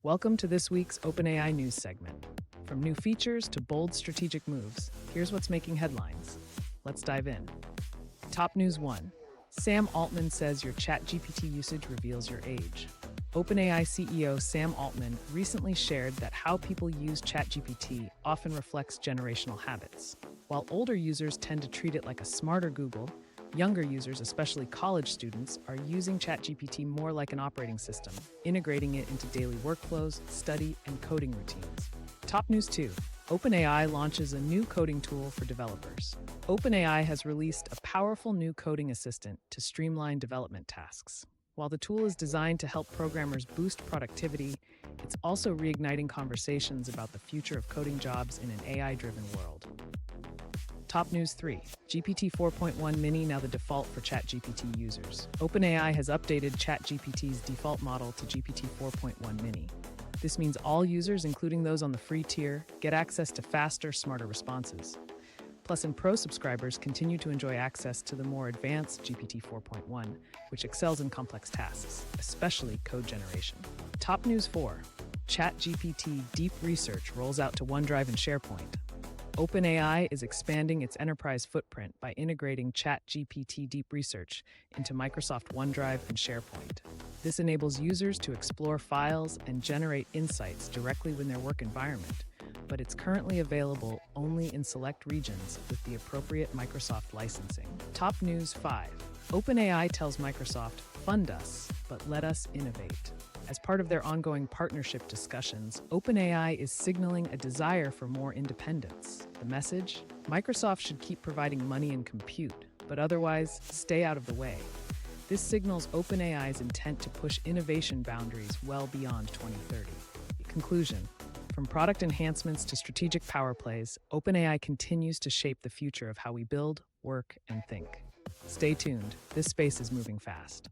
Welcome to this week's OpenAI news segment. From new features to bold strategic moves, here's what's making headlines. Let's dive in. Top News 1. Sam Altman says your ChatGPT usage reveals your age. OpenAI CEO Sam Altman recently shared that how people use ChatGPT often reflects generational habits. While older users tend to treat it like a smarter Google, younger users, especially college students, are using ChatGPT more like an operating system, integrating it into daily workflows, study, and coding routines. Top News 2. OpenAI launches a new coding tool for developers. OpenAI has released a powerful new coding assistant to streamline development tasks. While the tool is designed to help programmers boost productivity, it's also reigniting conversations about the future of coding jobs in an AI-driven world. Top News 3. GPT-4.1 Mini now the default for ChatGPT users. OpenAI has updated ChatGPT's default model to GPT-4.1 Mini. This means all users, including those on the free tier, get access to faster, smarter responses. Plus, Pro subscribers continue to enjoy access to the more advanced GPT 4.1, which excels in complex tasks, especially code generation. Top News 4. ChatGPT Deep Research rolls out to OneDrive and SharePoint. OpenAI is expanding its enterprise footprint by integrating ChatGPT Deep Research into Microsoft OneDrive and SharePoint. This enables users to explore files and generate insights directly within their work environment, but it's currently available only in select regions with the appropriate Microsoft licensing. Top News 5. OpenAI tells Microsoft, "Fund us, but let us innovate." As part of their ongoing partnership discussions, OpenAI is signaling a desire for more independence. The message? Microsoft should keep providing money and compute, but otherwise, stay out of the way. This signals OpenAI's intent to push innovation boundaries well beyond 2030. Conclusion. From product enhancements to strategic power plays, OpenAI continues to shape the future of how we build, work, and think. Stay tuned. This space is moving fast.